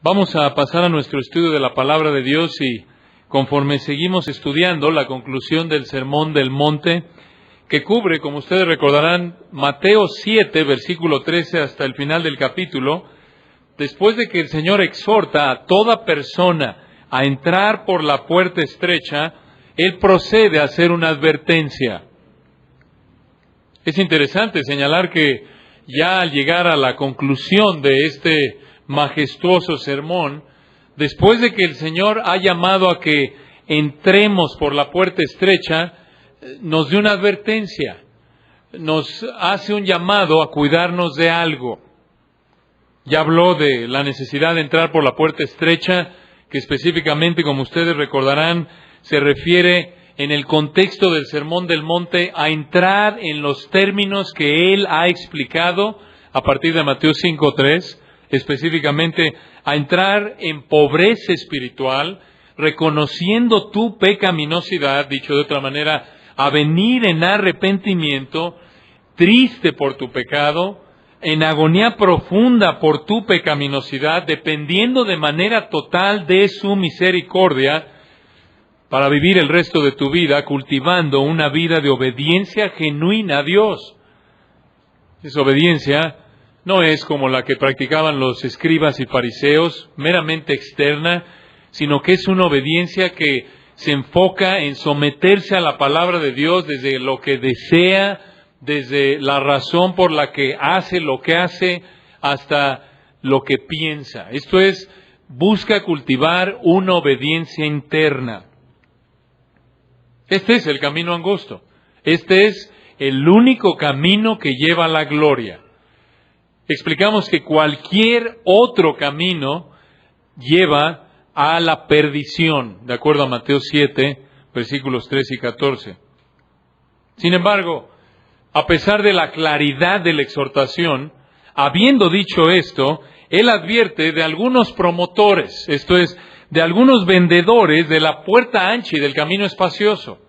Vamos a pasar a nuestro estudio de la Palabra de Dios y conforme seguimos estudiando la conclusión del Sermón del Monte, que cubre, como ustedes recordarán, Mateo 7, versículo 13 hasta el final del capítulo, después de que el Señor exhorta a toda persona a entrar por la puerta estrecha, Él procede a hacer una advertencia. Es interesante señalar que ya al llegar a la conclusión de este majestuoso sermón, después de que el Señor ha llamado a que entremos por la puerta estrecha, nos dio una advertencia, nos hace un llamado a cuidarnos de algo. Ya habló de la necesidad de entrar por la puerta estrecha, que específicamente, como ustedes recordarán, se refiere en el contexto del Sermón del Monte a entrar en los términos que Él ha explicado a partir de Mateo 5:3, específicamente a entrar en pobreza espiritual, reconociendo tu pecaminosidad, dicho de otra manera, a venir en arrepentimiento, triste por tu pecado, en agonía profunda por tu pecaminosidad, dependiendo de manera total de su misericordia, para vivir el resto de tu vida cultivando una vida de obediencia genuina a Dios. Esa obediencia no es como la que practicaban los escribas y fariseos, meramente externa, sino que es una obediencia que se enfoca en someterse a la palabra de Dios desde lo que desea, desde la razón por la que hace lo que hace, hasta lo que piensa. Esto es, busca cultivar una obediencia interna. Este es el camino angosto. Este es el único camino que lleva a la gloria. Explicamos que cualquier otro camino lleva a la perdición, de acuerdo a Mateo 7, versículos 13 y 14. Sin embargo, a pesar de la claridad de la exhortación, habiendo dicho esto, Él advierte de algunos promotores, esto es, de algunos vendedores de la puerta ancha y del camino espacioso.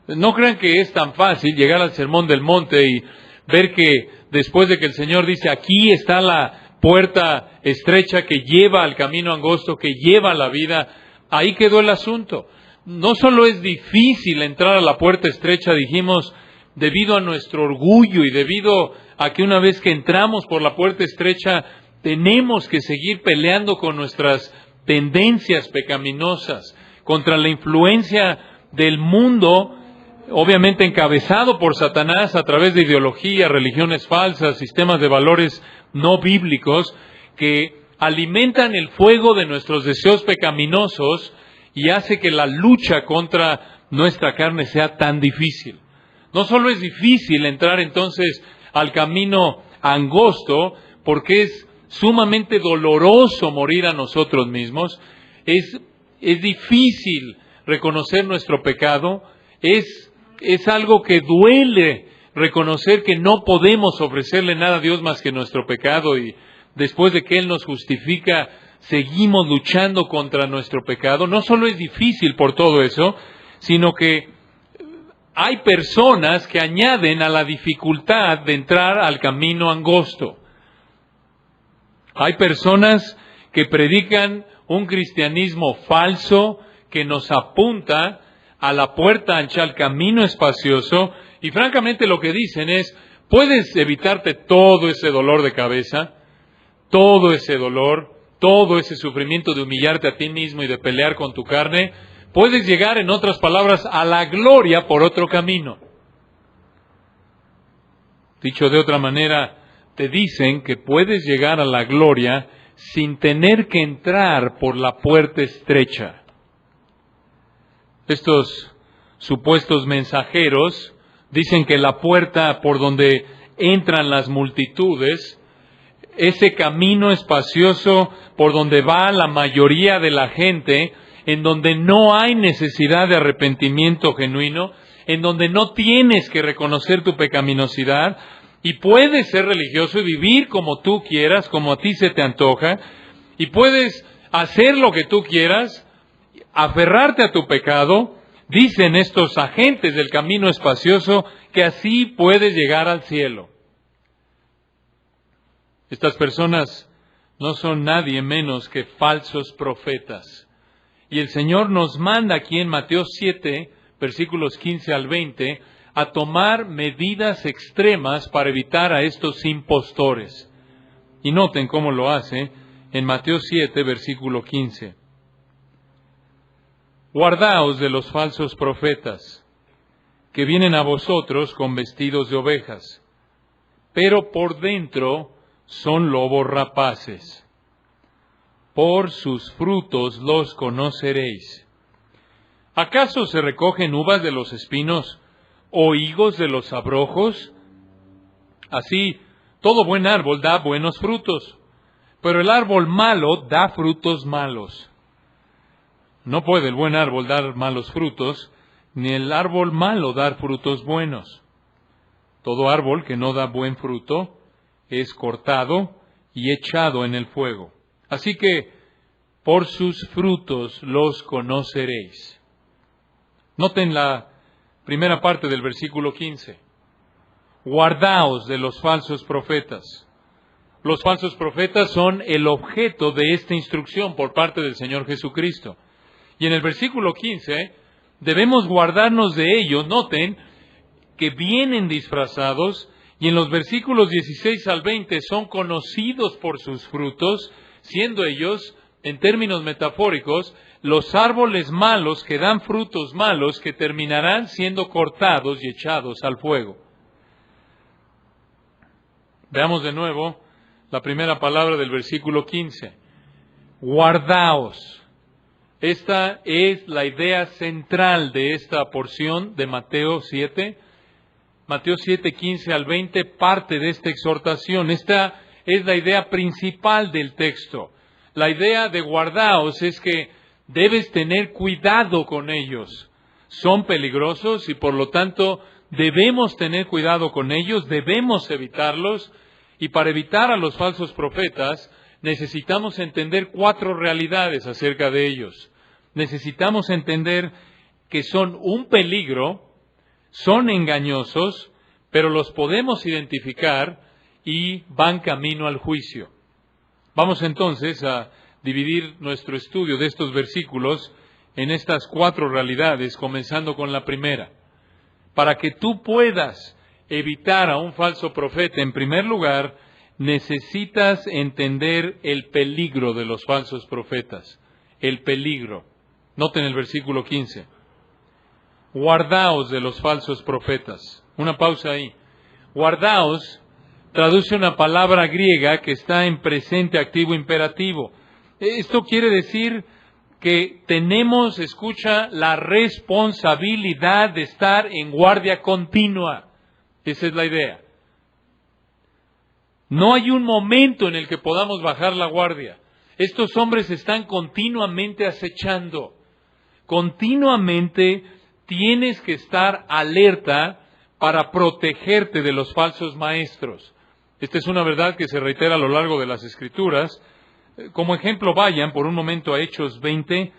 No crean que es tan fácil llegar al Sermón del Monte y ver que después de que el Señor dice, aquí está la puerta estrecha que lleva al camino angosto, que lleva a la vida, ahí quedó el asunto. No solo es difícil entrar a la puerta estrecha, dijimos, debido a nuestro orgullo y debido a que una vez que entramos por la puerta estrecha, tenemos que seguir peleando con nuestras tendencias pecaminosas, contra la influencia del mundo, obviamente encabezado por Satanás a través de ideologías, religiones falsas, sistemas de valores no bíblicos, que alimentan el fuego de nuestros deseos pecaminosos y hace que la lucha contra nuestra carne sea tan difícil. No solo es difícil entrar entonces al camino angosto, porque es sumamente doloroso morir a nosotros mismos, es difícil reconocer nuestro pecado, es algo que duele reconocer que no podemos ofrecerle nada a Dios más que nuestro pecado, y después de que Él nos justifica, seguimos luchando contra nuestro pecado. No solo es difícil por todo eso, sino que hay personas que añaden a la dificultad de entrar al camino angosto. Hay personas que predican un cristianismo falso que nos apunta a la puerta ancha, al camino espacioso, y francamente lo que dicen es, puedes evitarte todo ese dolor de cabeza, todo ese dolor, todo ese sufrimiento de humillarte a ti mismo y de pelear con tu carne. Puedes llegar, en otras palabras, a la gloria por otro camino. Dicho de otra manera, te dicen que puedes llegar a la gloria sin tener que entrar por la puerta estrecha. Estos supuestos mensajeros dicen que la puerta por donde entran las multitudes, ese camino espacioso por donde va la mayoría de la gente, en donde no hay necesidad de arrepentimiento genuino, en donde no tienes que reconocer tu pecaminosidad y puedes ser religioso y vivir como tú quieras, como a ti se te antoja, y puedes hacer lo que tú quieras, aferrarte a tu pecado. Dicen estos agentes del camino espacioso que así puedes llegar al cielo. Estas personas no son nadie menos que falsos profetas. Y el Señor nos manda aquí en Mateo 7, versículos 15 al 20, a tomar medidas extremas para evitar a estos impostores. Y noten cómo lo hace en Mateo 7, versículo 15. Guardaos de los falsos profetas, que vienen a vosotros con vestidos de ovejas, pero por dentro son lobos rapaces. Por sus frutos los conoceréis. ¿Acaso se recogen uvas de los espinos o higos de los abrojos? Así, todo buen árbol da buenos frutos, pero el árbol malo da frutos malos. No puede el buen árbol dar malos frutos, ni el árbol malo dar frutos buenos. Todo árbol que no da buen fruto es cortado y echado en el fuego. Así que, por sus frutos los conoceréis. Noten la primera parte del versículo 15. Guardaos de los falsos profetas. Los falsos profetas son el objeto de esta instrucción por parte del Señor Jesucristo. Y en el versículo 15, debemos guardarnos de ellos. Noten que vienen disfrazados, y en los versículos 16 al 20 son conocidos por sus frutos, siendo ellos, en términos metafóricos, los árboles malos que dan frutos malos que terminarán siendo cortados y echados al fuego. Veamos de nuevo la primera palabra del versículo 15. Guardaos. Esta es la idea central de esta porción de Mateo 7. Mateo 7, 15 al 20 parte de esta exhortación. Esta es la idea principal del texto. La idea de guardaos es que debes tener cuidado con ellos. Son peligrosos y por lo tanto debemos tener cuidado con ellos, debemos evitarlos. Y para evitar a los falsos profetas necesitamos entender 4 realidades acerca de ellos. Necesitamos entender que son un peligro, son engañosos, pero los podemos identificar y van camino al juicio. Vamos entonces a dividir nuestro estudio de estos versículos en estas 4 realidades, comenzando con la primera. Para que tú puedas evitar a un falso profeta, en primer lugar, necesitas entender el peligro de los falsos profetas. El peligro. Noten el versículo 15. Guardaos de los falsos profetas. Una pausa ahí. Guardaos traduce una palabra griega que está en presente activo imperativo. Esto quiere decir que tenemos, escucha, la responsabilidad de estar en guardia continua. Esa es la idea. No hay un momento en el que podamos bajar la guardia. Estos hombres están continuamente acechando. Continuamente tienes que estar alerta para protegerte de los falsos maestros. Esta es una verdad que se reitera a lo largo de las Escrituras. Como ejemplo, vayan por un momento a Hechos 20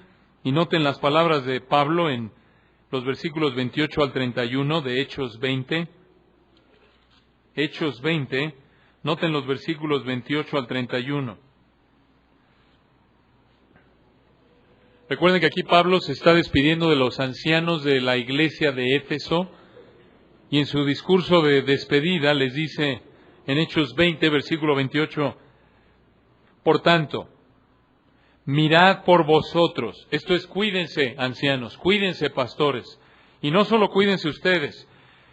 y noten las palabras de Pablo en los versículos 28 al 31 de Hechos 20. Hechos 20, noten los versículos 28 al 31. Recuerden que aquí Pablo se está despidiendo de los ancianos de la iglesia de Éfeso y en su discurso de despedida les dice en Hechos 20, versículo 28, por tanto, mirad por vosotros, esto es, cuídense ancianos, cuídense pastores, y no solo cuídense ustedes,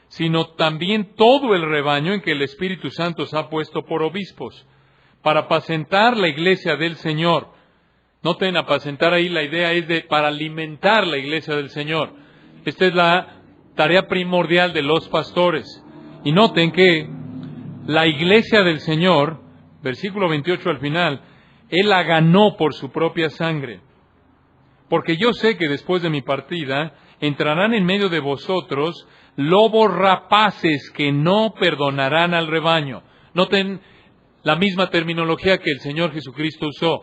sino también todo el rebaño en que el Espíritu Santo os ha puesto por obispos, para apacentar la iglesia del Señor. Noten, apacentar ahí, la idea es para alimentar la iglesia del Señor. Esta es la tarea primordial de los pastores. Y noten que la iglesia del Señor, versículo 28 al final, Él la ganó por su propia sangre. Porque yo sé que después de mi partida entrarán en medio de vosotros lobos rapaces que no perdonarán al rebaño. Noten la misma terminología que el Señor Jesucristo usó.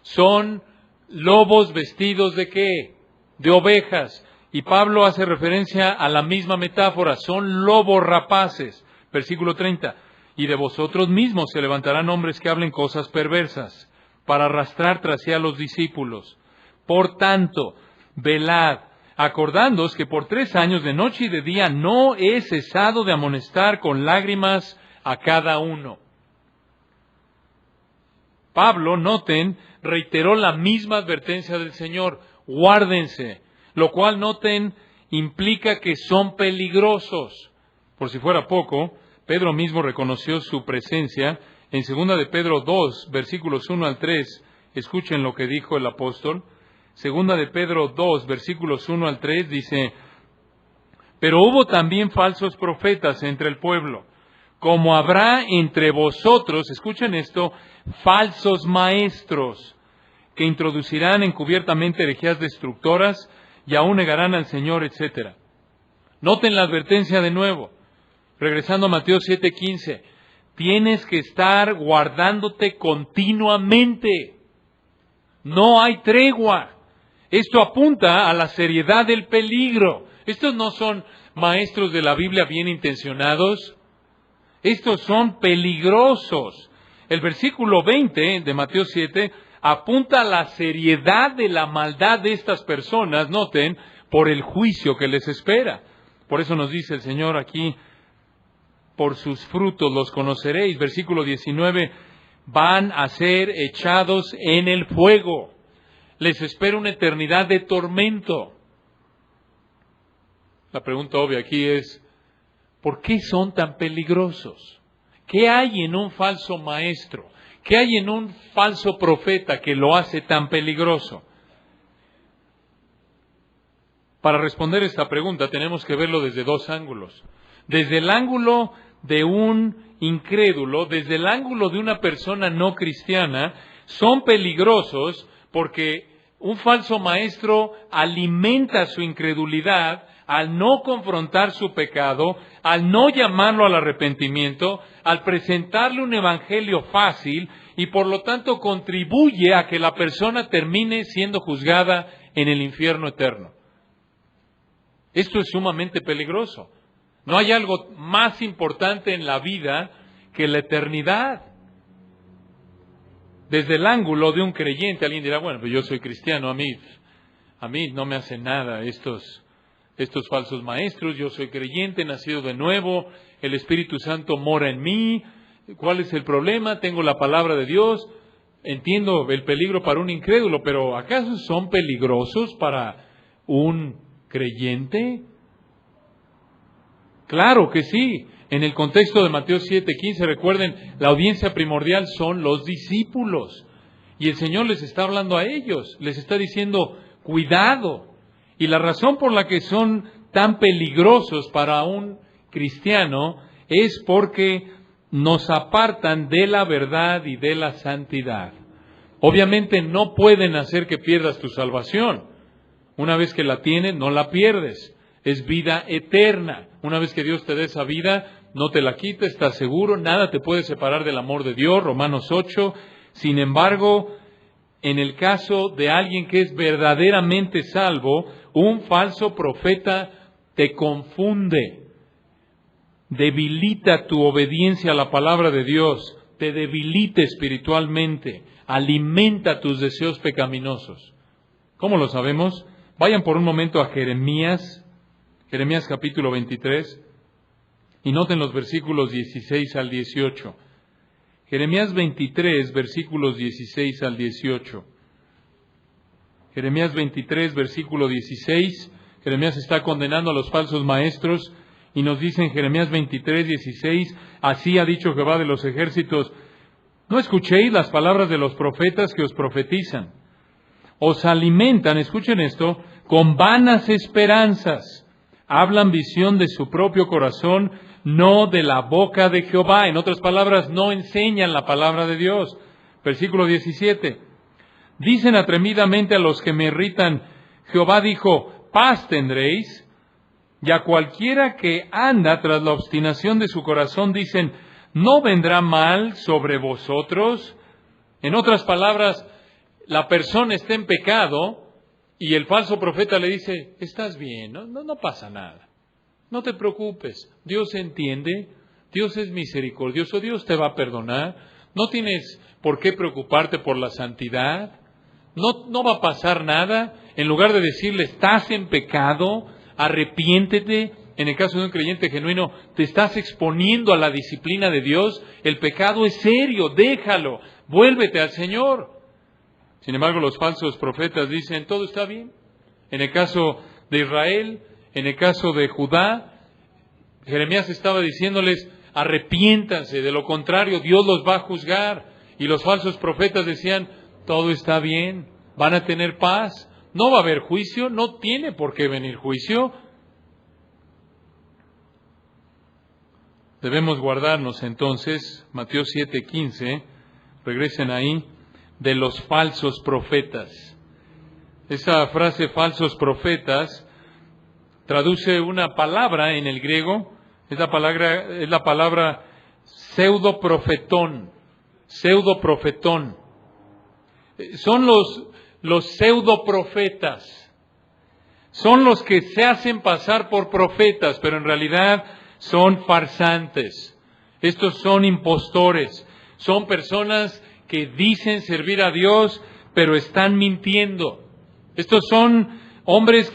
Son lobos vestidos ¿de qué? De ovejas. Y Pablo hace referencia a la misma metáfora. Son lobos rapaces. Versículo 30. y de vosotros mismos se levantarán hombres que hablen cosas perversas, para arrastrar tras sí a los discípulos. Por tanto, velad, acordándoos que por 3 años de noche y de día no he cesado de amonestar con lágrimas a cada uno. Pablo, noten, reiteró la misma advertencia del Señor: guárdense, lo cual, noten, implica que son peligrosos. Por si fuera poco, Pedro mismo reconoció su presencia en 2 de Pedro 2, versículos 1 al 3. Escuchen lo que dijo el apóstol. 2 de Pedro 2, versículos 1 al 3 dice: pero hubo también falsos profetas entre el pueblo, como habrá entre vosotros, escuchen esto, falsos maestros, que introducirán encubiertamente herejías destructoras y aún negarán al Señor, etc. Noten la advertencia de nuevo. Regresando a Mateo 7:15, tienes que estar guardándote continuamente. No hay tregua. Esto apunta a la seriedad del peligro. Estos no son maestros de la Biblia bien intencionados. Estos son peligrosos. El versículo 20 de Mateo 7 apunta a la seriedad de la maldad de estas personas, noten, por el juicio que les espera. Por eso nos dice el Señor aquí: por sus frutos los conoceréis. Versículo 19, van a ser echados en el fuego. Les espera una eternidad de tormento. La pregunta obvia aquí es: ¿por qué son tan peligrosos? ¿Qué hay en un falso maestro? ¿Qué hay en un falso profeta que lo hace tan peligroso? Para responder esta pregunta tenemos que verlo desde 2 ángulos. Desde el ángulo de un incrédulo, desde el ángulo de una persona no cristiana, son peligrosos porque un falso maestro alimenta su incredulidad al no confrontar su pecado, al no llamarlo al arrepentimiento, al presentarle un evangelio fácil, y por lo tanto contribuye a que la persona termine siendo juzgada en el infierno eterno. Esto es sumamente peligroso. No hay algo más importante en la vida que la eternidad. Desde el ángulo de un creyente, alguien dirá: bueno, pues yo soy cristiano, a mí no me hacen nada estos falsos maestros, yo soy creyente, nacido de nuevo, el Espíritu Santo mora en mí, ¿cuál es el problema? Tengo la palabra de Dios, entiendo el peligro para un incrédulo, pero ¿acaso son peligrosos para un creyente? Claro que sí. En el contexto de Mateo 7:15, recuerden, la audiencia primordial son los discípulos, y el Señor les está hablando a ellos, les está diciendo: cuidado. Y la razón por la que son tan peligrosos para un cristiano es porque nos apartan de la verdad y de la santidad. Obviamente no pueden hacer que pierdas tu salvación. Una vez que la tienes, no la pierdes. Es vida eterna. Una vez que Dios te dé esa vida, no te la quita, estás seguro, nada te puede separar del amor de Dios, Romanos 8. Sin embargo, en el caso de alguien que es verdaderamente salvo, un falso profeta te confunde, debilita tu obediencia a la palabra de Dios, te debilita espiritualmente, alimenta tus deseos pecaminosos. ¿Cómo lo sabemos? Vayan por un momento a Jeremías capítulo 23, y noten los versículos 16 al 18. Jeremías 23, versículos 16 al 18. Jeremías 23, versículo 16. Jeremías está condenando a los falsos maestros y nos dice en Jeremías 23, 16: así ha dicho Jehová de los ejércitos: no escuchéis las palabras de los profetas que os profetizan. Os alimentan, escuchen esto, con vanas esperanzas. Hablan visión de su propio corazón, no de la boca de Jehová. En otras palabras, no enseñan la palabra de Dios. Versículo 17. Dicen atrevidamente a los que me irritan: Jehová dijo, paz tendréis. Y a cualquiera que anda tras la obstinación de su corazón dicen: ¿no vendrá mal sobre vosotros? En otras palabras, la persona está en pecado y el falso profeta le dice: estás bien, no pasa nada, no te preocupes, Dios entiende, Dios es misericordioso, Dios te va a perdonar. No tienes por qué preocuparte por la santidad. No va a pasar nada. En lugar de decirle, estás en pecado, arrepiéntete. En el caso de un creyente genuino, te estás exponiendo a la disciplina de Dios. El pecado es serio, déjalo, vuélvete al Señor. Sin embargo, los falsos profetas dicen, todo está bien. En el caso de Israel, en el caso de Judá, Jeremías estaba diciéndoles, arrepiéntanse, de lo contrario Dios los va a juzgar. Y los falsos profetas decían, todo está bien, van a tener paz, no va a haber juicio, no tiene por qué venir juicio. Debemos guardarnos entonces, Mateo 7:15, regresen ahí, de los falsos profetas. Esa frase falsos profetas traduce una palabra en el griego, es la palabra pseudoprofetón. Pseudoprofetón. Son los pseudoprofetas. Son los que se hacen pasar por profetas, pero en realidad son farsantes. Estos son impostores. Son personas que dicen servir a Dios, pero están mintiendo. Estos son hombres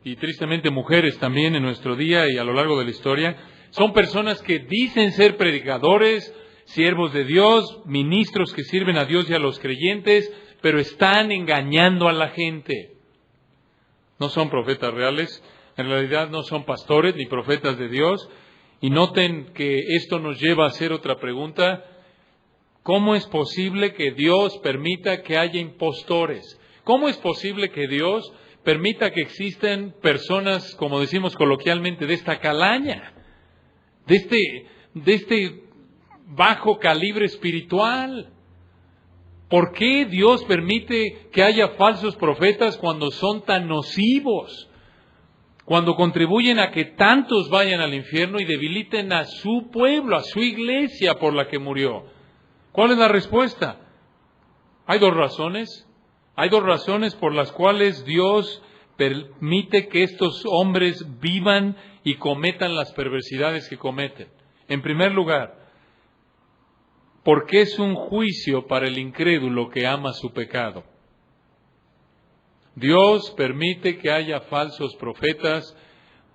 y tristemente mujeres también en nuestro día y a lo largo de la historia, son personas que dicen ser predicadores, siervos de Dios, ministros que sirven a Dios y a los creyentes, pero están engañando a la gente. No son profetas reales, en realidad no son pastores ni profetas de Dios. Y noten que esto nos lleva a hacer otra pregunta. ¿Cómo es posible que Dios permita que haya impostores? ¿Cómo es posible que Dios permita que existen personas, como decimos coloquialmente, de esta calaña, de este bajo calibre espiritual? ¿Por qué Dios permite que haya falsos profetas cuando son tan nocivos? Cuando contribuyen a que tantos vayan al infierno y debiliten a su pueblo, a su iglesia por la que murió. ¿Cuál es la respuesta? Hay dos razones. Hay dos razones por las cuales Dios permite que estos hombres vivan y cometan las perversidades que cometen. En primer lugar, porque es un juicio para el incrédulo que ama su pecado. Dios permite que haya falsos profetas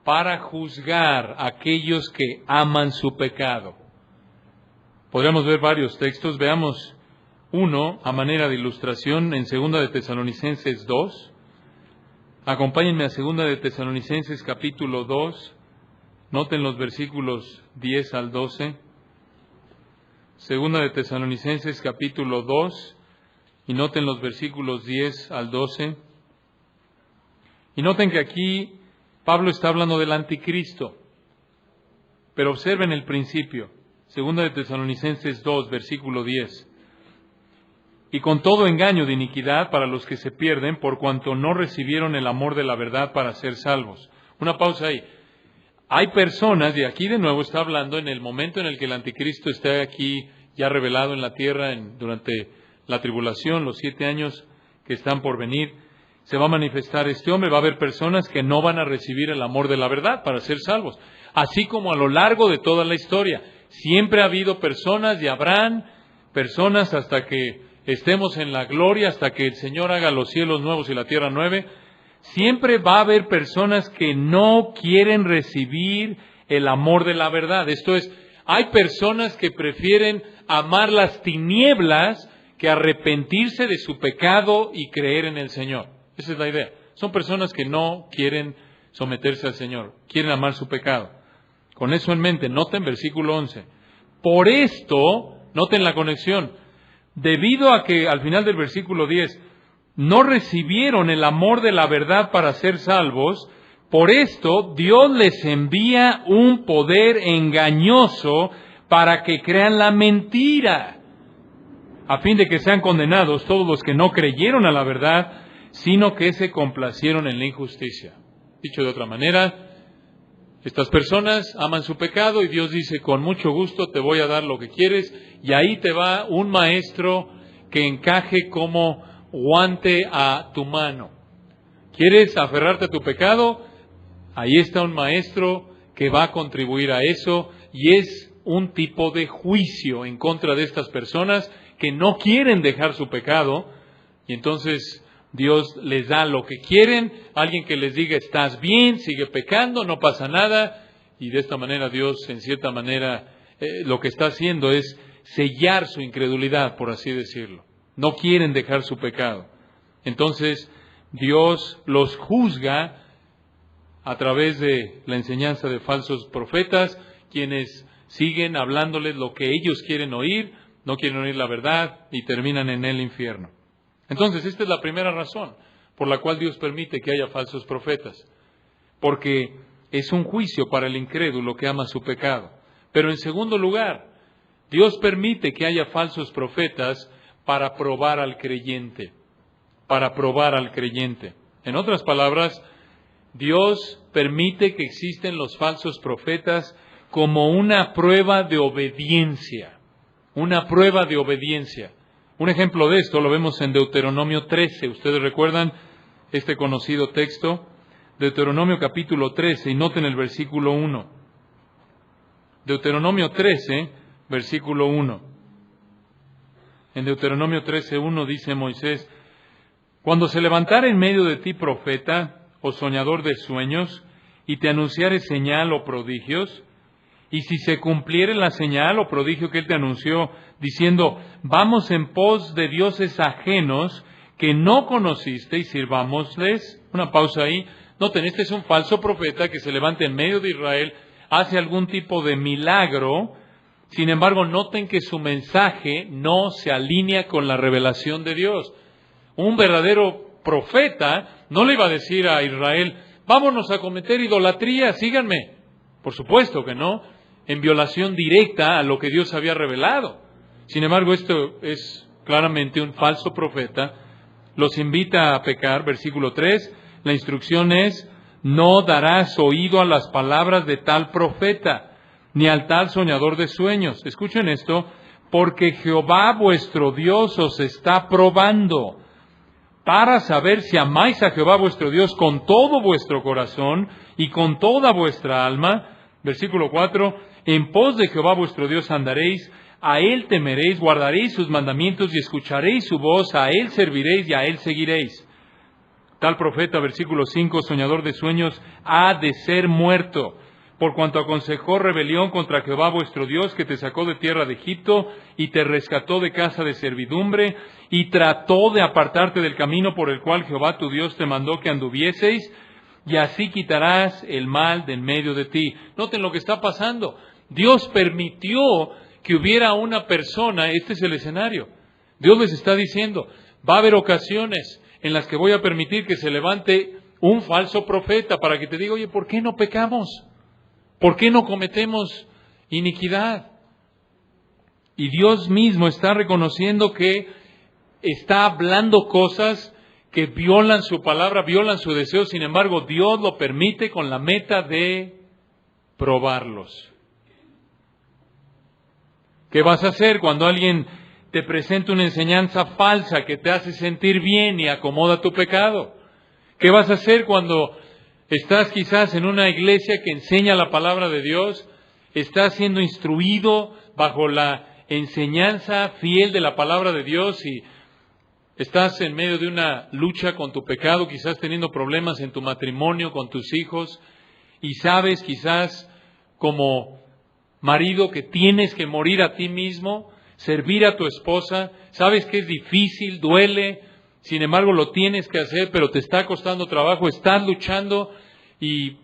para juzgar a aquellos que aman su pecado. Podríamos ver varios textos. Veamos uno a manera de ilustración en 2 de Tesalonicenses 2. Acompáñenme a 2 de Tesalonicenses capítulo 2. Noten los versículos 10 al 12. 2 de Tesalonicenses capítulo 2. Y noten los versículos 10 al 12. Y noten que aquí Pablo está hablando del anticristo. Pero observen el principio. 2 de Tesalonicenses 2, versículo 10. Y con todo engaño de iniquidad para los que se pierden, por cuanto no recibieron el amor de la verdad para ser salvos. Una pausa ahí. Hay personas, y aquí de nuevo está hablando en el momento en el que el anticristo esté aquí ya revelado en la tierra durante la tribulación, los 7 años que están por venir, se va a manifestar este hombre. Va a haber personas que no van a recibir el amor de la verdad para ser salvos. Así como a lo largo de toda la historia, siempre ha habido personas y habrán personas hasta que estemos en la gloria, hasta que el Señor haga los cielos nuevos y la tierra nueva. Siempre va a haber personas que no quieren recibir el amor de la verdad. Esto es, hay personas que prefieren amar las tinieblas que arrepentirse de su pecado y creer en el Señor. Esa es la idea. Son personas que no quieren someterse al Señor, quieren amar su pecado. Con eso en mente, noten versículo 11. Por esto, noten la conexión, debido a que al final del versículo 10 no recibieron el amor de la verdad para ser salvos, por esto Dios les envía un poder engañoso para que crean la mentira, a fin de que sean condenados todos los que no creyeron a la verdad, sino que se complacieron en la injusticia. Dicho de otra manera, estas personas aman su pecado y Dios dice, con mucho gusto te voy a dar lo que quieres, y ahí te va un maestro que encaje como guante a tu mano. ¿Quieres aferrarte a tu pecado? Ahí está un maestro que va a contribuir a eso, y es un tipo de juicio en contra de estas personas que no quieren dejar su pecado, y entonces Dios les da lo que quieren, alguien que les diga, estás bien, sigue pecando, no pasa nada, y de esta manera Dios, en cierta manera, lo que está haciendo es sellar su incredulidad, por así decirlo. No quieren dejar su pecado. Entonces, Dios los juzga a través de la enseñanza de falsos profetas, quienes siguen hablándoles lo que ellos quieren oír, no quieren oír la verdad y terminan en el infierno. Entonces, esta es la primera razón por la cual Dios permite que haya falsos profetas, porque es un juicio para el incrédulo que ama su pecado. Pero en segundo lugar, Dios permite que haya falsos profetas para probar al creyente, para probar al creyente. En otras palabras, Dios permite que existen los falsos profetas como una prueba de obediencia, una prueba de obediencia. Un ejemplo de esto lo vemos en Deuteronomio 13. Ustedes recuerdan este conocido texto, Deuteronomio capítulo 13, y noten el versículo 1. Deuteronomio 13, versículo 1. En Deuteronomio 13:1 dice Moisés, cuando se levantare en medio de ti profeta o soñador de sueños, y te anunciare señal o prodigios, y si se cumpliere la señal o prodigio que él te anunció, diciendo, vamos en pos de dioses ajenos que no conociste y sirvámosles. Una pausa ahí. Noten, este es un falso profeta que se levanta en medio de Israel, hace algún tipo de milagro. Sin embargo, noten que su mensaje no se alinea con la revelación de Dios. Un verdadero profeta no le iba a decir a Israel, vámonos a cometer idolatría, síganme. Por supuesto que no, en violación directa a lo que Dios había revelado. Sin embargo, esto es claramente un falso profeta. Los invita a pecar, versículo 3, la instrucción es, no darás oído a las palabras de tal profeta, ni al tal soñador de sueños. Escuchen esto, porque Jehová vuestro Dios os está probando, para saber si amáis a Jehová vuestro Dios con todo vuestro corazón y con toda vuestra alma. Versículo 4, en pos de Jehová vuestro Dios andaréis, a Él temeréis, guardaréis sus mandamientos y escucharéis su voz, a Él serviréis y a Él seguiréis. Tal profeta, versículo 5, soñador de sueños, ha de ser muerto, por cuanto aconsejó rebelión contra Jehová vuestro Dios, que te sacó de tierra de Egipto y te rescató de casa de servidumbre, y trató de apartarte del camino por el cual Jehová tu Dios te mandó que anduvieseis, y así quitarás el mal de en medio de ti. Noten lo que está pasando. Dios permitió que hubiera una persona, este es el escenario. Dios les está diciendo, va a haber ocasiones en las que voy a permitir que se levante un falso profeta para que te diga, oye, ¿por qué no pecamos? ¿Por qué no cometemos iniquidad? Y Dios mismo está reconociendo que está hablando cosas que violan su palabra, violan su deseo. Sin embargo, Dios lo permite con la meta de probarlos. ¿Qué vas a hacer cuando alguien te presenta una enseñanza falsa que te hace sentir bien y acomoda tu pecado? ¿Qué vas a hacer cuando estás quizás en una iglesia que enseña la palabra de Dios, estás siendo instruido bajo la enseñanza fiel de la palabra de Dios y estás en medio de una lucha con tu pecado, quizás teniendo problemas en tu matrimonio, con tus hijos, y sabes quizás como marido que tienes que morir a ti mismo, servir a tu esposa, sabes que es difícil, duele, sin embargo lo tienes que hacer, pero te está costando trabajo, estás luchando y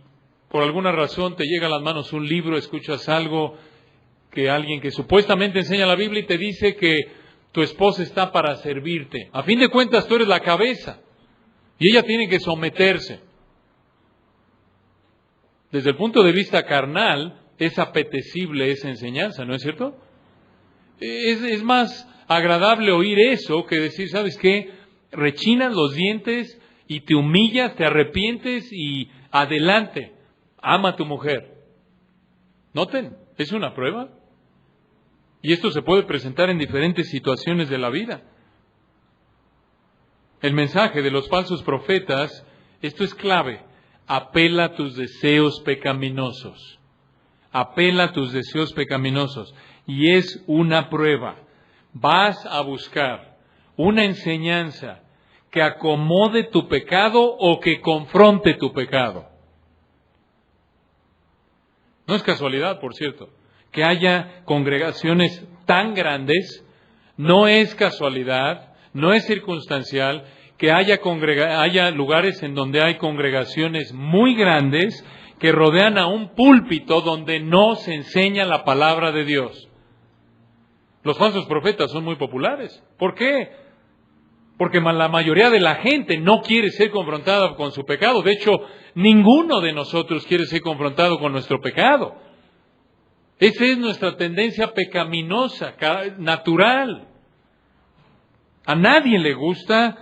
por alguna razón te llega a las manos un libro, escuchas algo que alguien que supuestamente enseña la Biblia y te dice que tu esposa está para servirte. A fin de cuentas tú eres la cabeza y ella tiene que someterse. Desde el punto de vista carnal es apetecible esa enseñanza, ¿no es cierto? Es más agradable oír eso que decir, ¿sabes qué? Rechinas los dientes y te humillas, te arrepientes y adelante, ama a tu mujer. Noten, es una prueba. Y esto se puede presentar en diferentes situaciones de la vida. El mensaje de los falsos profetas, esto es clave, apela a tus deseos pecaminosos. apela a tus deseos pecaminosos. Y es una prueba. Vas a buscar una enseñanza que acomode tu pecado o que confronte tu pecado. No es casualidad, por cierto, que haya congregaciones tan grandes. No es casualidad, no es circunstancial que haya lugares en donde hay congregaciones muy grandes que rodean a un púlpito donde no se enseña la palabra de Dios. Los falsos profetas son muy populares. ¿Por qué? Porque la mayoría de la gente no quiere ser confrontada con su pecado. De hecho, ninguno de nosotros quiere ser confrontado con nuestro pecado. Esa es nuestra tendencia pecaminosa, natural. A nadie le gusta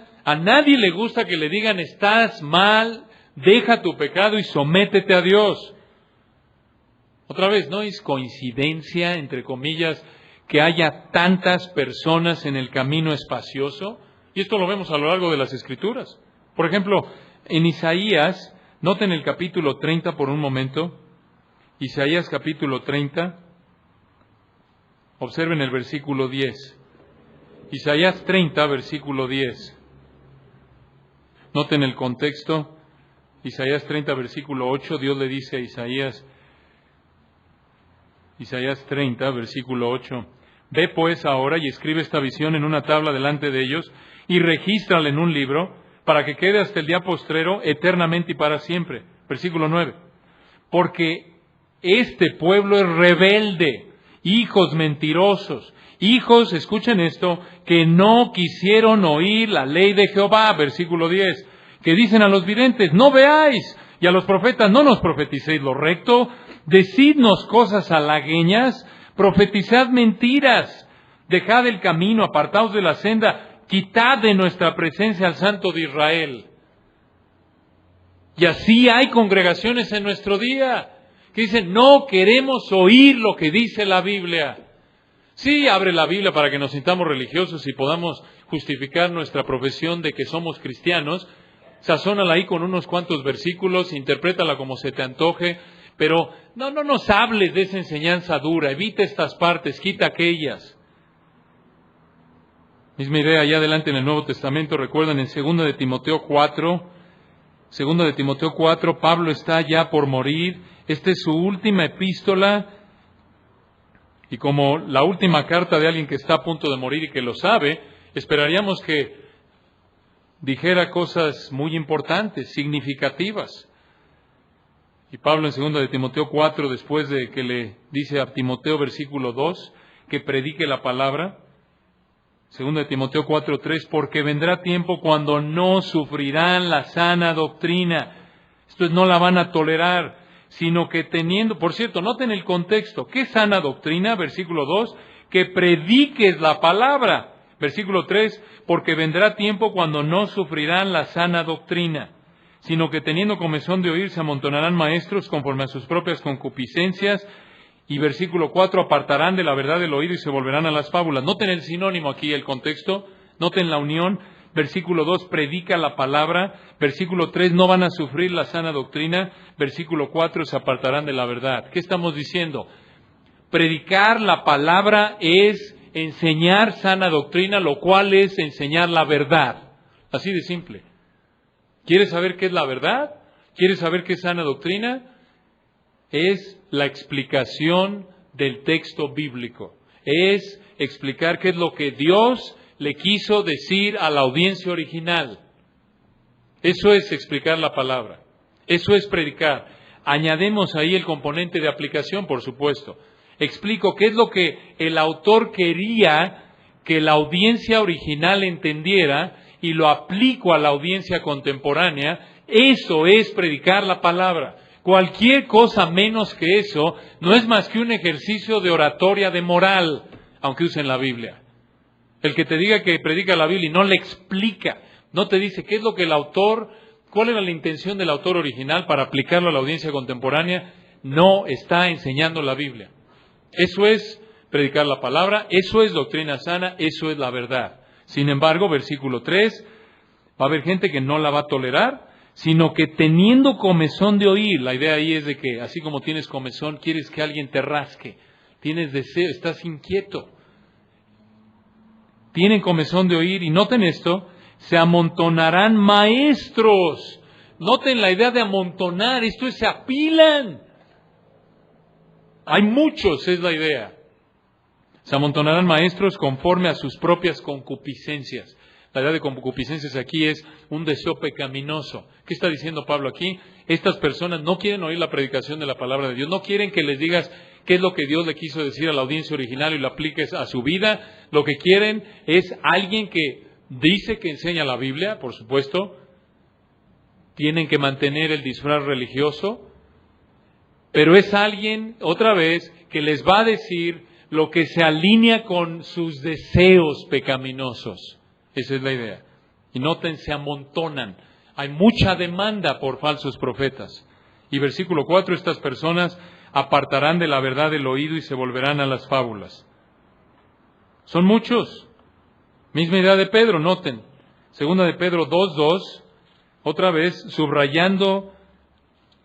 que le digan estás mal, deja tu pecado y sométete a Dios. Otra vez, no es coincidencia, entre comillas, que haya tantas personas en el camino espacioso. Y esto lo vemos a lo largo de las Escrituras. Por ejemplo, en Isaías, noten el capítulo 30 por un momento. Isaías capítulo 30. Observen el versículo 10. Isaías 30, versículo 10. Noten el contexto. Isaías 30, versículo 8. Dios le dice a Isaías 30, versículo 8. Ve pues ahora y escribe esta visión en una tabla delante de ellos y regístrala en un libro para que quede hasta el día postrero eternamente y para siempre. Versículo 9. Porque este pueblo es rebelde, hijos mentirosos, hijos, escuchen esto, que no quisieron oír la ley de Jehová. Versículo 10. Que dicen a los videntes, no veáis, y a los profetas, no nos profeticéis lo recto, decidnos cosas halagueñas, profetizad mentiras, dejad el camino, apartaos de la senda, quitad de nuestra presencia al Santo de Israel. Y así hay congregaciones en nuestro día que dicen, no queremos oír lo que dice la Biblia. Sí, abre la Biblia para que nos sintamos religiosos y podamos justificar nuestra profesión de que somos cristianos. Sazónala ahí con unos cuantos versículos, interprétala como se te antoje, pero no nos hables de esa enseñanza dura, evita estas partes, quita aquellas. Misma idea allá adelante en el Nuevo Testamento, recuerdan en 2 de Timoteo 4, Pablo está ya por morir, esta es su última epístola, y como la última carta de alguien que está a punto de morir y que lo sabe, esperaríamos que dijera cosas muy importantes, significativas. Y Pablo en 2 de Timoteo 4, después de que le dice a Timoteo, versículo 2, que predique la palabra, 2 de Timoteo 4, 3, porque vendrá tiempo cuando no sufrirán la sana doctrina. Esto es, no la van a tolerar, sino que teniendo, por cierto, noten el contexto, ¿qué sana doctrina? Versículo 2, que prediques la palabra. Versículo 3, porque vendrá tiempo cuando no sufrirán la sana doctrina, sino que teniendo comezón de oír se amontonarán maestros conforme a sus propias concupiscencias. Y versículo 4, apartarán de la verdad del oído y se volverán a las fábulas. Noten el sinónimo aquí, el contexto, noten la unión. Versículo 2, predica la palabra. Versículo 3, no van a sufrir la sana doctrina. Versículo 4, se apartarán de la verdad. ¿Qué estamos diciendo? Predicar la palabra es enseñar sana doctrina, lo cual es enseñar la verdad. Así de simple. ¿Quieres saber qué es la verdad? ¿Quieres saber qué es sana doctrina? Es la explicación del texto bíblico. Es explicar qué es lo que Dios le quiso decir a la audiencia original. Eso es explicar la palabra. Eso es predicar. Añadimos ahí el componente de aplicación, por supuesto. Explico qué es lo que el autor quería que la audiencia original entendiera y lo aplico a la audiencia contemporánea. Eso es predicar la palabra. Cualquier cosa menos que eso no es más que un ejercicio de oratoria de moral, aunque usen la Biblia. El que te diga que predica la Biblia y no le explica, no te dice qué es lo que el autor, cuál era la intención del autor original para aplicarlo a la audiencia contemporánea, no está enseñando la Biblia. Eso es predicar la palabra, eso es doctrina sana, eso es la verdad. Sin embargo, versículo 3, va a haber gente que no la va a tolerar, sino que teniendo comezón de oír. La idea ahí es de que, así como tienes comezón, quieres que alguien te rasque. Tienes deseo, estás inquieto. Tienen comezón de oír, y noten esto, se amontonarán maestros. Noten la idea de amontonar, esto es, se apilan. Hay muchos, es la idea. Se amontonarán maestros conforme a sus propias concupiscencias. La idea de concupiscencias aquí es un deseo pecaminoso. ¿Qué está diciendo Pablo aquí? Estas personas no quieren oír la predicación de la palabra de Dios, no quieren que les digas qué es lo que Dios le quiso decir a la audiencia original y lo apliques a su vida. Lo que quieren es alguien que dice que enseña la Biblia, por supuesto. Tienen que mantener el disfraz religioso, pero es alguien, otra vez, que les va a decir lo que se alinea con sus deseos pecaminosos. Esa es la idea. Y noten, se amontonan. Hay mucha demanda por falsos profetas. Y versículo 4, estas personas apartarán de la verdad el oído y se volverán a las fábulas. Son muchos. Misma idea de Pedro, noten. Segunda de Pedro 2:2, otra vez subrayando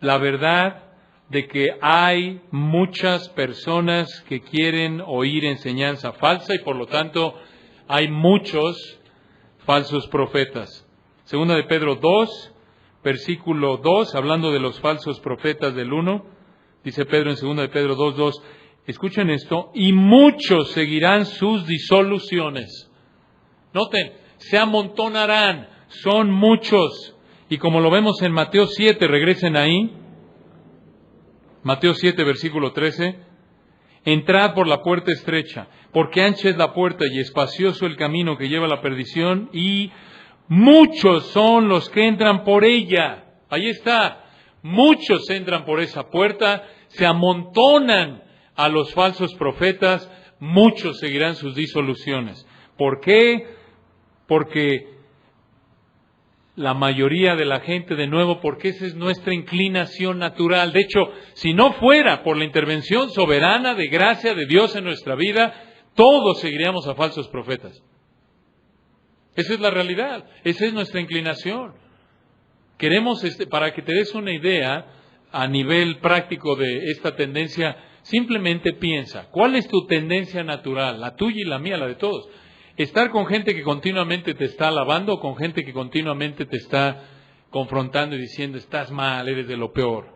la verdad de que hay muchas personas que quieren oír enseñanza falsa y por lo tanto hay muchos falsos profetas. Segunda de Pedro 2, versículo 2, hablando de los falsos profetas del 1, dice Pedro en segunda de Pedro 2:2, escuchen esto, y muchos seguirán sus disoluciones. Noten, se amontonarán, son muchos. Y como lo vemos en Mateo 7, regresen ahí, Mateo 7, versículo 13, entrad por la puerta estrecha, porque ancha es la puerta y espacioso el camino que lleva a la perdición, y muchos son los que entran por ella. Ahí está, muchos entran por esa puerta, se amontonan a los falsos profetas, muchos seguirán sus disoluciones. ¿Por qué? Porque la mayoría de la gente, de nuevo, porque esa es nuestra inclinación natural. De hecho, si no fuera por la intervención soberana de gracia de Dios en nuestra vida, todos seguiríamos a falsos profetas. Esa es la realidad, esa es nuestra inclinación. Queremos, para que te des una idea a nivel práctico de esta tendencia, simplemente piensa, ¿cuál es tu tendencia natural? La tuya y la mía, la de todos. Estar con gente que continuamente te está alabando o con gente que continuamente te está confrontando y diciendo, estás mal, eres de lo peor.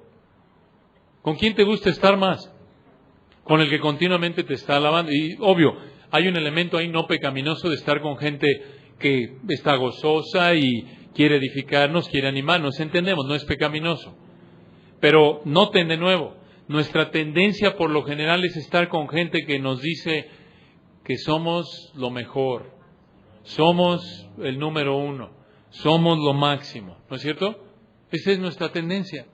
¿Con quién te gusta estar más? Con el que continuamente te está alabando. Y obvio, hay un elemento ahí no pecaminoso de estar con gente que está gozosa y quiere edificarnos, quiere animarnos. Entendemos, no es pecaminoso. Pero noten de nuevo, nuestra tendencia por lo general es estar con gente que nos dice que somos lo mejor, somos el número uno, somos lo máximo, ¿no es cierto? Esa es nuestra tendencia.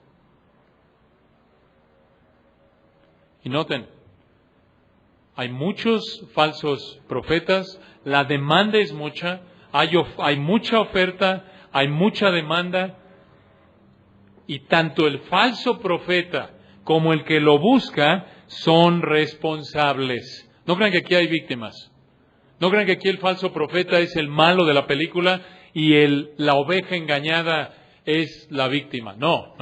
Y noten, hay muchos falsos profetas, la demanda es mucha, hay mucha oferta, hay mucha demanda, y tanto el falso profeta como el que lo busca son responsables. No crean que aquí hay víctimas. No crean que aquí el falso profeta es el malo de la película y la oveja engañada es la víctima. No.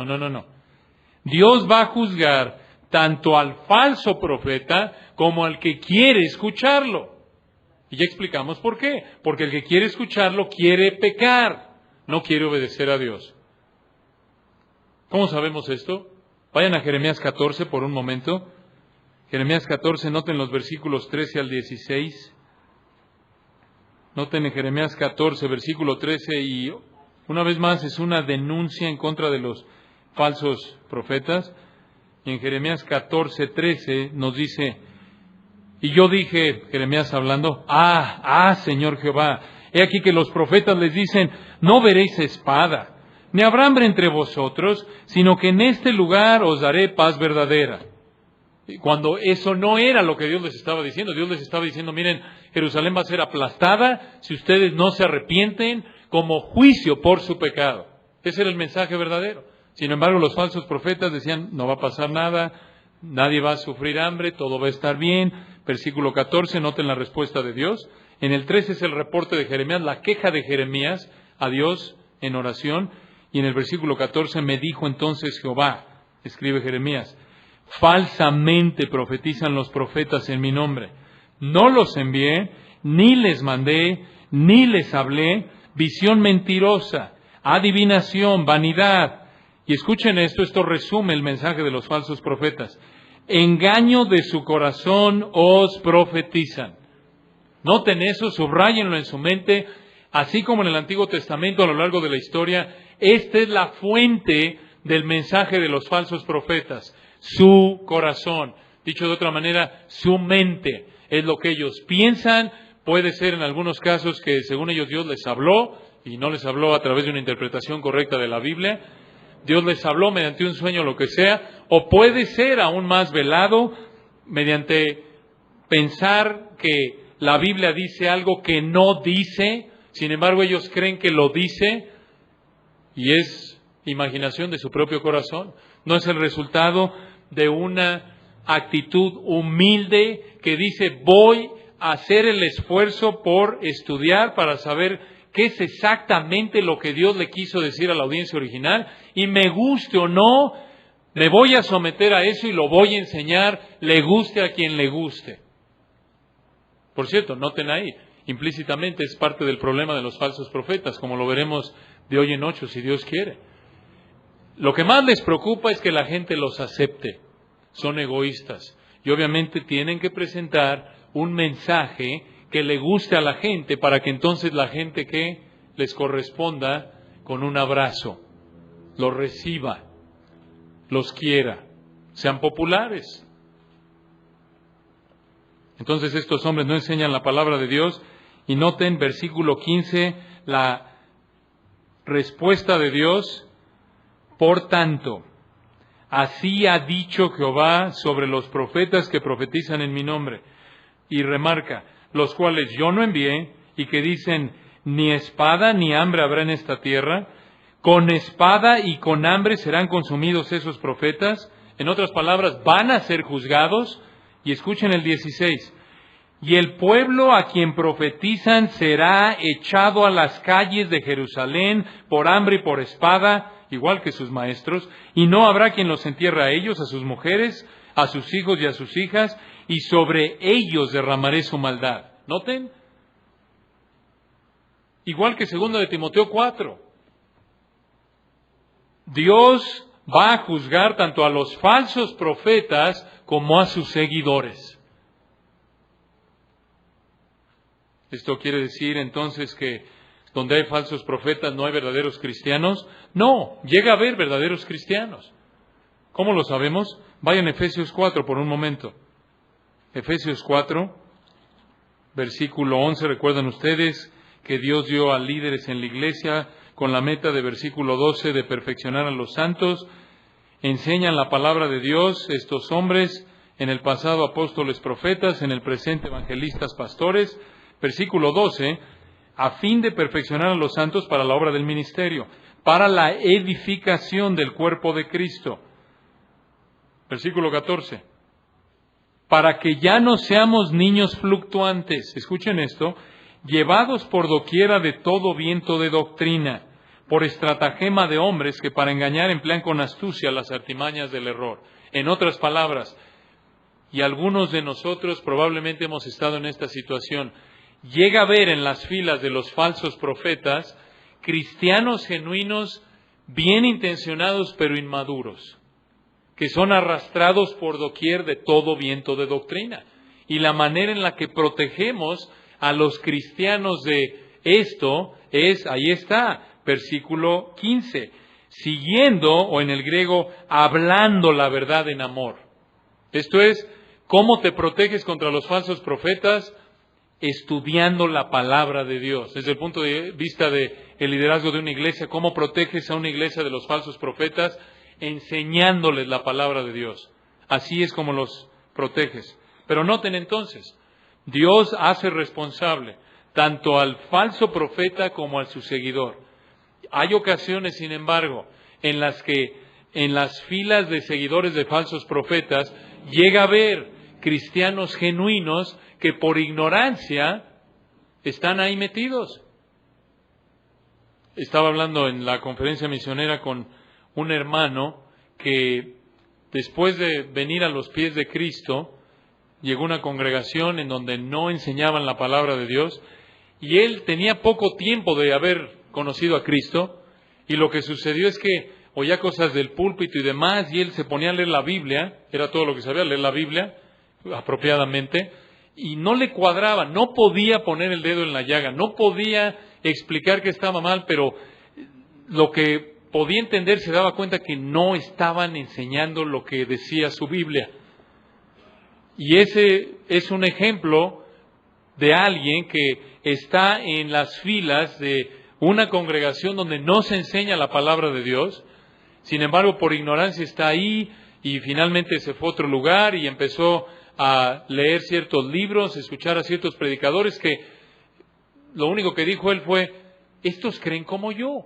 Dios va a juzgar tanto al falso profeta como al que quiere escucharlo. Y ya explicamos por qué. Porque el que quiere escucharlo quiere pecar, no quiere obedecer a Dios. ¿Cómo sabemos esto? Vayan a Jeremías 14 por un momento. Jeremías 14, noten los versículos 13 al 16. Noten en Jeremías 14, versículo 13, y una vez más es una denuncia en contra de los falsos profetas. Y en Jeremías 14, 13 nos dice, y yo dije, Jeremías hablando, Señor Jehová, he aquí que los profetas les dicen, no veréis espada, ni habrá hambre entre vosotros, sino que en este lugar os daré paz verdadera. Cuando eso no era lo que Dios les estaba diciendo. Dios les estaba diciendo, miren, Jerusalén va a ser aplastada si ustedes no se arrepienten, como juicio por su pecado. Ese era el mensaje verdadero. Sin embargo, los falsos profetas decían, no va a pasar nada, nadie va a sufrir hambre, todo va a estar bien. Versículo 14, noten la respuesta de Dios. En el 13 es el reporte de Jeremías, la queja de Jeremías a Dios en oración. Y Y en el versículo 14, me dijo entonces Jehová, escribe Jeremías, falsamente profetizan los profetas en mi nombre. No los envié, ni les mandé, ni les hablé, visión mentirosa, adivinación, vanidad. Y escuchen esto resume el mensaje de los falsos profetas. Engaño de su corazón os profetizan. Noten eso, subráyenlo en su mente, así como en el Antiguo Testamento a lo largo de la historia. Esta es la fuente del mensaje de los falsos profetas, su corazón. Dicho de otra manera, su mente es lo que ellos piensan. Puede ser en algunos casos que según ellos Dios les habló y no les habló a través de una interpretación correcta de la Biblia. Dios les habló mediante un sueño o lo que sea, o puede ser aún más velado mediante pensar que la Biblia dice algo que no dice, sin embargo ellos creen que lo dice y es imaginación de su propio corazón. No es el resultado de una actitud humilde que dice voy a hacer el esfuerzo por estudiar para saber qué es exactamente lo que Dios le quiso decir a la audiencia original, y me guste o no, me voy a someter a eso y lo voy a enseñar, le guste a quien le guste. Por cierto, noten ahí, implícitamente es parte del problema de los falsos profetas, como lo veremos de hoy en 8, si Dios quiere. Lo que más les preocupa es que la gente los acepte. Son egoístas y obviamente tienen que presentar un mensaje que le guste a la gente para que entonces la gente que les corresponda con un abrazo, los reciba, los quiera, sean populares. Entonces estos hombres no enseñan la palabra de Dios. Y noten versículo 15, la respuesta de Dios. Por tanto, así ha dicho Jehová sobre los profetas que profetizan en mi nombre. Y remarca, los cuales yo no envié, y que dicen, ni espada ni hambre habrá en esta tierra, con espada y con hambre serán consumidos esos profetas. En otras palabras, van a ser juzgados. Y escuchen el 16, y el pueblo a quien profetizan será echado a las calles de Jerusalén por hambre y por espada, igual que sus maestros, y no habrá quien los entierre a ellos, a sus mujeres, a sus hijos y a sus hijas, y sobre ellos derramaré su maldad. ¿Noten? Igual que 2 de Timoteo 4. Dios va a juzgar tanto a los falsos profetas como a sus seguidores. ¿Esto quiere decir entonces que donde hay falsos profetas no hay verdaderos cristianos? No, llega a haber verdaderos cristianos. ¿Cómo lo sabemos? Vayan a Efesios 4 por un momento. Efesios 4, versículo 11, recuerdan ustedes que Dios dio a líderes en la iglesia con la meta de versículo 12 de perfeccionar a los santos. Enseñan la palabra de Dios estos hombres, en el pasado apóstoles profetas, en el presente evangelistas pastores. Versículo 12, a fin de perfeccionar a los santos para la obra del ministerio, para la edificación del cuerpo de Cristo. Versículo 14, para que ya no seamos niños fluctuantes, escuchen esto, llevados por doquiera de todo viento de doctrina, por estratagema de hombres que para engañar emplean con astucia las artimañas del error. En otras palabras, y algunos de nosotros probablemente hemos estado en esta situación, llega a ver en las filas de los falsos profetas cristianos genuinos, bien intencionados pero inmaduros, que son arrastrados por doquier de todo viento de doctrina. Y la manera en la que protegemos a los cristianos de esto es, ahí está, versículo 15, siguiendo, o en el griego, hablando la verdad en amor. Esto es, ¿cómo te proteges contra los falsos profetas? Estudiando la palabra de Dios. Desde el punto de vista del liderazgo de una iglesia, ¿cómo proteges a una iglesia de los falsos profetas? Enseñándoles la palabra de Dios. Así es como los proteges. Pero noten entonces, Dios hace responsable tanto al falso profeta como a su seguidor. Hay ocasiones, sin embargo, en las que en las filas de seguidores de falsos profetas llega a haber cristianos genuinos que por ignorancia están ahí metidos. Estaba hablando en la conferencia misionera con un hermano que después de venir a los pies de Cristo, llegó a una congregación en donde no enseñaban la palabra de Dios y él tenía poco tiempo de haber conocido a Cristo y lo que sucedió es que oía cosas del púlpito y demás y él se ponía a leer la Biblia, era todo lo que sabía, leer la Biblia apropiadamente, y no le cuadraba, no podía poner el dedo en la llaga, no podía explicar que estaba mal, pero lo que podía entender se daba cuenta que no estaban enseñando lo que decía su Biblia. Y ese es un ejemplo de alguien que está en las filas de una congregación donde no se enseña la palabra de Dios, sin embargo por ignorancia está ahí y finalmente se fue a otro lugar y empezó a leer ciertos libros, escuchar a ciertos predicadores que lo único que dijo él fue, estos creen como yo,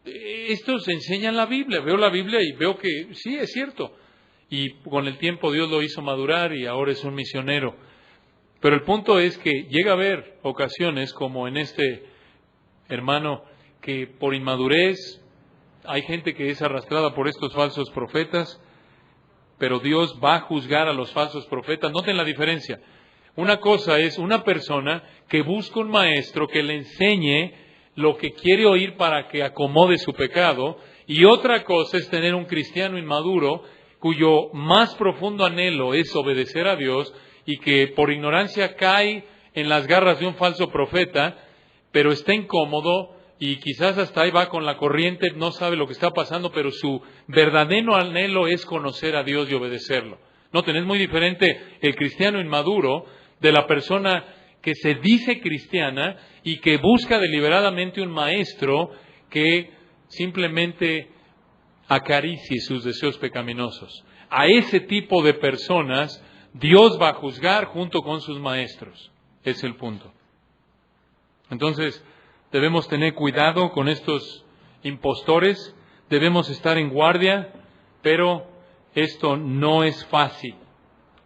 estos enseñan la Biblia, veo la Biblia y veo que sí, es cierto. Y con el tiempo Dios lo hizo madurar y ahora es un misionero. Pero el punto es que llega a haber ocasiones como en este hermano que por inmadurez hay gente que es arrastrada por estos falsos profetas, pero Dios va a juzgar a los falsos profetas. Noten la diferencia. Una cosa es una persona que busca un maestro que le enseñe lo que quiere oír para que acomode su pecado, y otra cosa es tener un cristiano inmaduro cuyo más profundo anhelo es obedecer a Dios y que por ignorancia cae en las garras de un falso profeta, pero está incómodo y quizás hasta ahí va con la corriente, no sabe lo que está pasando, pero su verdadero anhelo es conocer a Dios y obedecerlo. Noten, es muy diferente el cristiano inmaduro de la persona que se dice cristiana y que busca deliberadamente un maestro que simplemente acaricie sus deseos pecaminosos. A ese tipo de personas Dios va a juzgar junto con sus maestros. Es el punto. Entonces, debemos tener cuidado con estos impostores, debemos estar en guardia, pero esto no es fácil.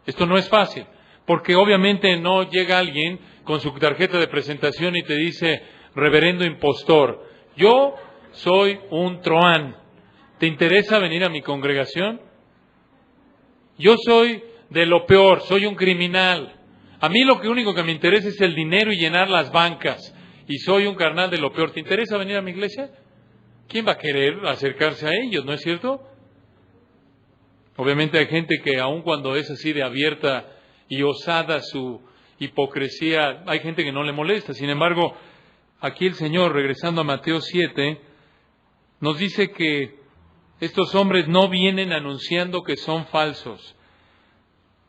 Esto no es fácil, porque obviamente no llega alguien con su tarjeta de presentación y te dice, reverendo impostor, yo soy un truán. ¿Te interesa venir a mi congregación? Yo soy de lo peor, soy un criminal. A mí lo único que me interesa es el dinero y llenar las bancas. Y soy un carnal de lo peor. ¿Te interesa venir a mi iglesia? ¿Quién va a querer acercarse a ellos, no es cierto? Obviamente hay gente que aun cuando es así de abierta y osada su hipocresía, hay gente que no le molesta. Sin embargo, aquí el Señor, regresando a Mateo 7, nos dice que estos hombres no vienen anunciando que son falsos.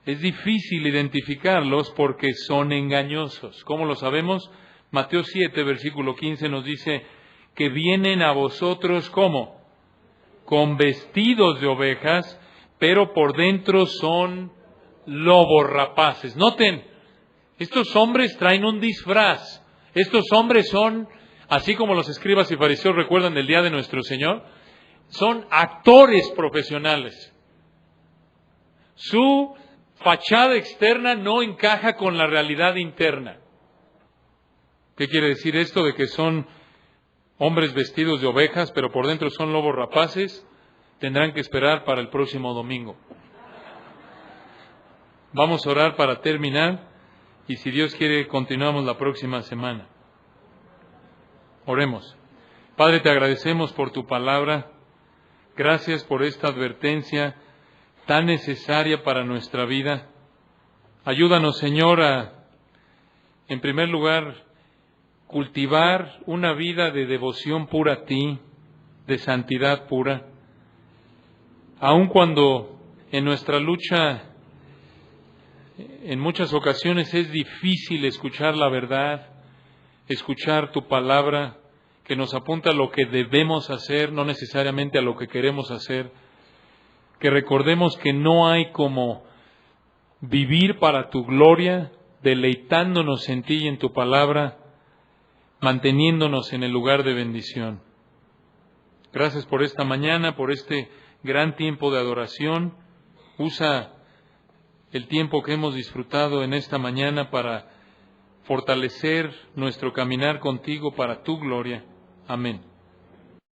Es difícil identificarlos porque son engañosos. ¿Cómo lo sabemos? Mateo 7, versículo 15 nos dice que vienen a vosotros, ¿cómo? Con vestidos de ovejas, pero por dentro son lobos rapaces. Noten, estos hombres traen un disfraz. Estos hombres son, así como los escribas y fariseos recuerdan del día de nuestro Señor, son actores profesionales. Su fachada externa no encaja con la realidad interna. ¿Qué quiere decir esto? De que son hombres vestidos de ovejas, pero por dentro son lobos rapaces. Tendrán que esperar para el próximo domingo. Vamos a orar para terminar y si Dios quiere continuamos la próxima semana. Oremos. Padre, te agradecemos por tu palabra. Gracias por esta advertencia tan necesaria para nuestra vida. Ayúdanos, Señor, en primer lugar, cultivar una vida de devoción pura a ti, de santidad pura. Aun cuando en nuestra lucha, en muchas ocasiones es difícil escuchar la verdad, escuchar tu palabra, que nos apunta a lo que debemos hacer, no necesariamente a lo que queremos hacer. Que recordemos que no hay como vivir para tu gloria, deleitándonos en ti y en tu palabra, manteniéndonos en el lugar de bendición. Gracias por esta mañana, por este gran tiempo de adoración. Usa el tiempo que hemos disfrutado en esta mañana para fortalecer nuestro caminar contigo para tu gloria. Amén.